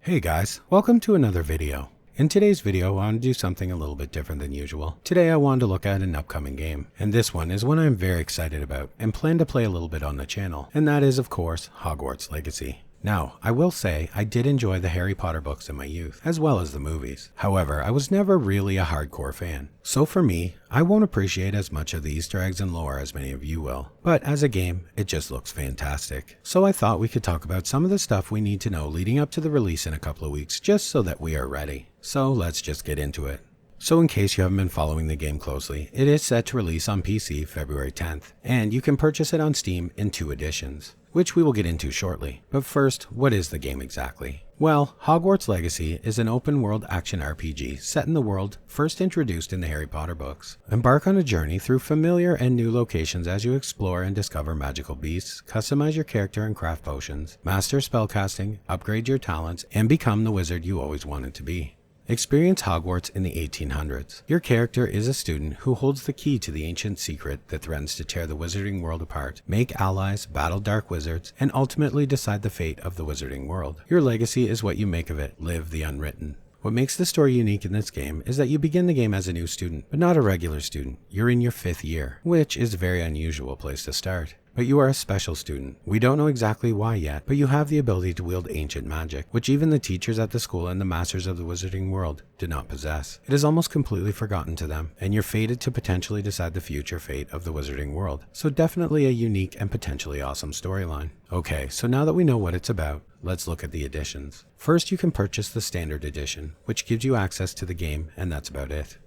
Hey guys, welcome to another video. In today's video, I want to do something a little bit different than usual. Today I wanted to look at an upcoming game, and this one is one I'm very excited about and plan to play a little bit on the channel, and that is of course Hogwarts Legacy. Now, I will say I did enjoy the Harry Potter books in my youth, as well as the movies. However, I was never really a hardcore fan. So for me, I won't appreciate as much of the Easter eggs and lore as many of you will. But as a game, it just looks fantastic. So I thought we could talk about some of the stuff we need to know leading up to the release in a couple of weeks, just so that we are ready. So let's just get into it. So in case you haven't been following the game closely, it is set to release on PC February 10th, and you can purchase it on Steam in 2 editions, which we will get into shortly. But first, what is the game exactly? Well, Hogwarts Legacy is an open-world action RPG set in the world first introduced in the Harry Potter books. Embark on a journey through familiar and new locations as you explore and discover magical beasts, customize your character and craft potions, master spellcasting, upgrade your talents, and become the wizard you always wanted to be. Experience Hogwarts in the 1800s. Your character is a student who holds the key to the ancient secret that threatens to tear the wizarding world apart, make allies, battle dark wizards, and ultimately decide the fate of the wizarding world. Your legacy is what you make of it. Live the Unwritten. What makes the story unique in this game is that you begin the game as a new student, but not a regular student. You're in your 5th year, which is a very unusual place to start. But you are a special student. We don't know exactly why yet, but you have the ability to wield ancient magic, which even the teachers at the school and the masters of the wizarding world did not possess. It is almost completely forgotten to them, and you're fated to potentially decide the future fate of the wizarding world. So definitely a unique and potentially awesome storyline. Okay, so now that we know what it's about, let's look at the editions. First, you can purchase the standard edition, which gives you access to the game, and that's about it.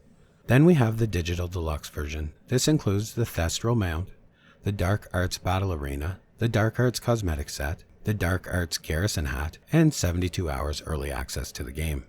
Then we have the digital deluxe version. This includes the Thestral mount, the Dark Arts Battle Arena, the Dark Arts Cosmetic Set, the Dark Arts Garrison Hat, and 72 hours early access to the game.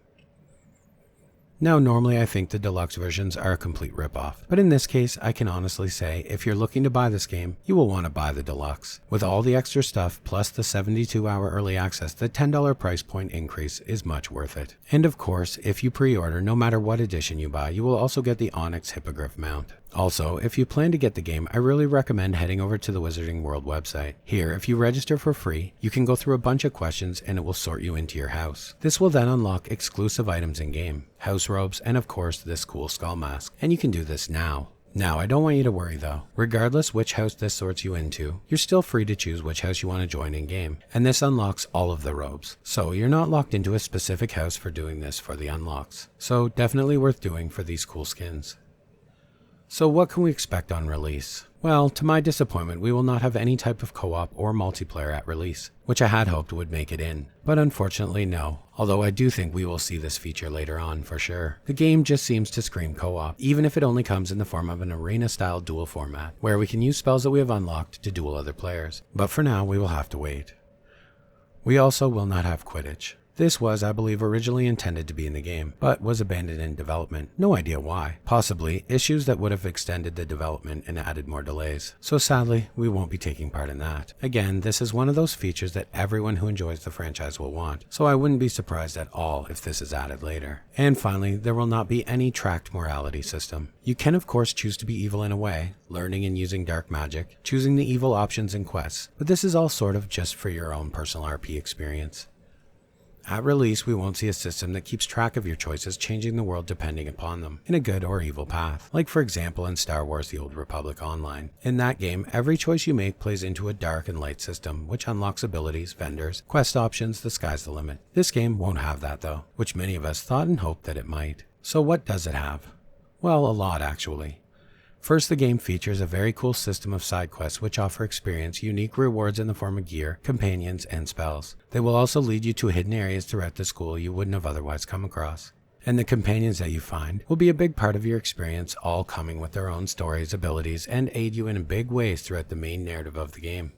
Now, normally I think the deluxe versions are a complete ripoff, but in this case I can honestly say if you're looking to buy this game, you will want to buy the deluxe. With all the extra stuff plus the 72-hour early access, the $10 price point increase is much worth it. And of course, if you pre-order, no matter what edition you buy, you will also get the Onyx Hippogriff mount. Also, if you plan to get the game, I really recommend heading over to the Wizarding World website. Here, if you register for free, you can go through a bunch of questions and it will sort you into your house. This will then unlock exclusive items in-game, house robes, and of course this cool skull mask. And you can do this now. Now, I don't want you to worry though. Regardless which house this sorts you into, you're still free to choose which house you want to join in-game. And this unlocks all of the robes. So you're not locked into a specific house for doing this for the unlocks. So definitely worth doing for these cool skins. So what can we expect on release? Well, to my disappointment, we will not have any type of co-op or multiplayer at release, which I had hoped would make it in. But unfortunately no, although I do think we will see this feature later on for sure. The game just seems to scream co-op, even if it only comes in the form of an arena-style duel format, where we can use spells that we have unlocked to duel other players. But for now, we will have to wait. We also will not have Quidditch. This was, I believe, originally intended to be in the game, but was abandoned in development. No idea why. Possibly issues that would have extended the development and added more delays. So sadly, we won't be taking part in that. Again, this is one of those features that everyone who enjoys the franchise will want, so I wouldn't be surprised at all if this is added later. And finally, there will not be any tracked morality system. You can of course choose to be evil in a way, learning and using dark magic, choosing the evil options and quests, but this is all sort of just for your own personal RP experience. At release, we won't see a system that keeps track of your choices changing the world depending upon them, in a good or evil path. Like for example in Star Wars The Old Republic Online. In that game, every choice you make plays into a dark and light system, which unlocks abilities, vendors, quest options, the sky's the limit. This game won't have that though, which many of us thought and hoped that it might. So what does it have? Well, a lot actually. First, the game features a very cool system of side quests which offer experience, unique rewards in the form of gear, companions, and spells. They will also lead you to hidden areas throughout the school you wouldn't have otherwise come across. And the companions that you find will be a big part of your experience, all coming with their own stories, abilities, and aid you in big ways throughout the main narrative of the game.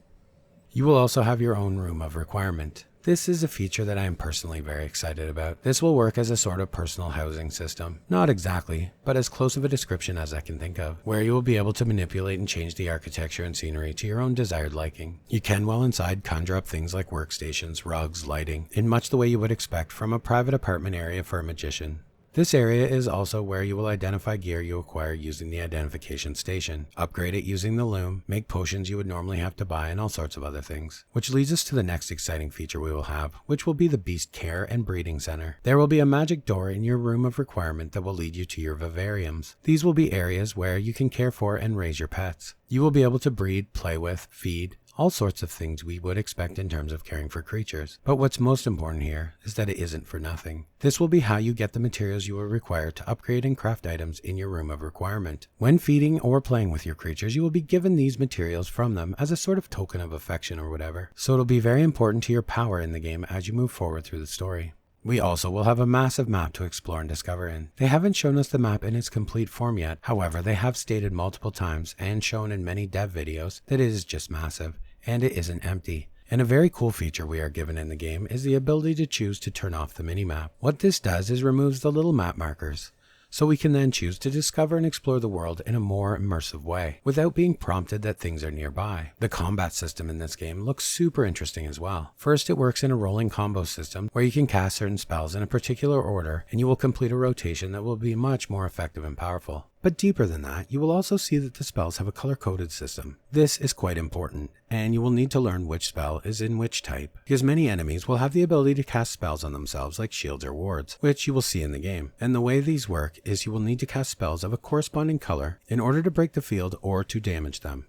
You will also have your own room of requirement. This is a feature that I am personally very excited about. This will work as a sort of personal housing system. Not exactly, but as close of a description as I can think of, where you will be able to manipulate and change the architecture and scenery to your own desired liking. You can, while inside, conjure up things like workstations, rugs, lighting, in much the way you would expect from a private apartment area for a magician. This area is also where you will identify gear you acquire using the identification station, upgrade it using the loom, make potions you would normally have to buy, and all sorts of other things. Which leads us to the next exciting feature we will have, which will be the Beast Care and Breeding Center. There will be a magic door in your room of requirement that will lead you to your vivariums. These will be areas where you can care for and raise your pets. You will be able to breed, play with, feed, all sorts of things we would expect in terms of caring for creatures. But what's most important here is that it isn't for nothing. This will be how you get the materials you will require to upgrade and craft items in your room of requirement. When feeding or playing with your creatures, you will be given these materials from them as a sort of token of affection or whatever. So it'll be very important to your power in the game as you move forward through the story. We also will have a massive map to explore and discover in. They haven't shown us the map in its complete form yet, however they have stated multiple times and shown in many dev videos that it is just massive, and it isn't empty. And a very cool feature we are given in the game is the ability to choose to turn off the minimap. What this does is removes the little map markers, so we can then choose to discover and explore the world in a more immersive way, without being prompted that things are nearby. The combat system in this game looks super interesting as well. First, it works in a rolling combo system where you can cast certain spells in a particular order and you will complete a rotation that will be much more effective and powerful. But deeper than that, you will also see that the spells have a color-coded system. This is quite important, and you will need to learn which spell is in which type, because many enemies will have the ability to cast spells on themselves like shields or wards, which you will see in the game. And the way these work is you will need to cast spells of a corresponding color in order to break the field or to damage them.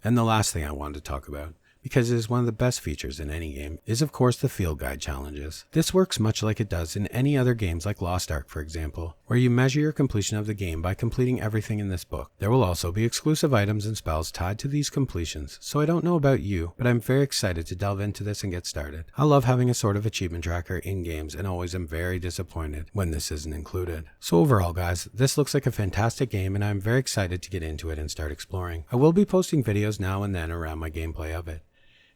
And the last thing I wanted to talk about, because it is one of the best features in any game, is of course the field guide challenges. This works much like it does in any other games like Lost Ark for example, where you measure your completion of the game by completing everything in this book. There will also be exclusive items and spells tied to these completions, so I don't know about you, but I'm very excited to delve into this and get started. I love having a sort of achievement tracker in games and always am very disappointed when this isn't included. So overall guys, this looks like a fantastic game and I'm very excited to get into it and start exploring. I will be posting videos now and then around my gameplay of it.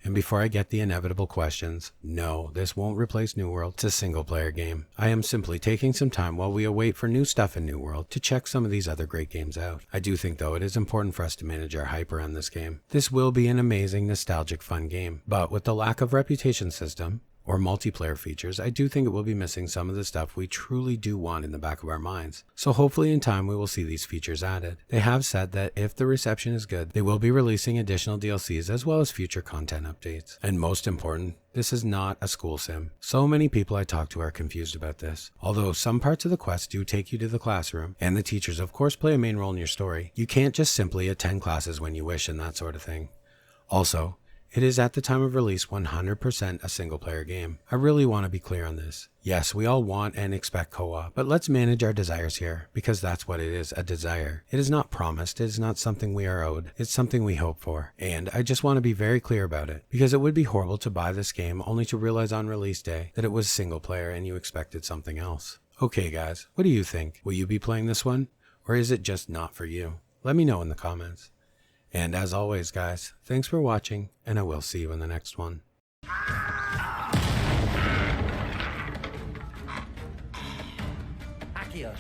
And before I get the inevitable questions, no, this won't replace New World. It's a single player game. I am simply taking some time while we await for new stuff in New World to check some of these other great games out. I do think though it is important for us to manage our hype around this game. This will be an amazing, nostalgic, fun game, but with the lack of reputation system or multiplayer features, I do think it will be missing some of the stuff we truly do want in the back of our minds. So hopefully in time we will see these features added. They have said that if the reception is good, they will be releasing additional DLCs as well as future content updates. And most important, this is not a school sim. So many people I talk to are confused about this. Although some parts of the quest do take you to the classroom, and the teachers of course play a main role in your story, you can't just simply attend classes when you wish and that sort of thing. Also, it is at the time of release 100% a single player game. I really want to be clear on this. Yes, we all want and expect co-op, but let's manage our desires here, because that's what it is, a desire. It is not promised, it is not something we are owed, it's something we hope for. And I just want to be very clear about it, because it would be horrible to buy this game only to realize on release day that it was single player and you expected something else. Okay guys, what do you think? Will you be playing this one? Or is it just not for you? Let me know in the comments. And as always guys, thanks for watching, and I will see you in the next one. Akio.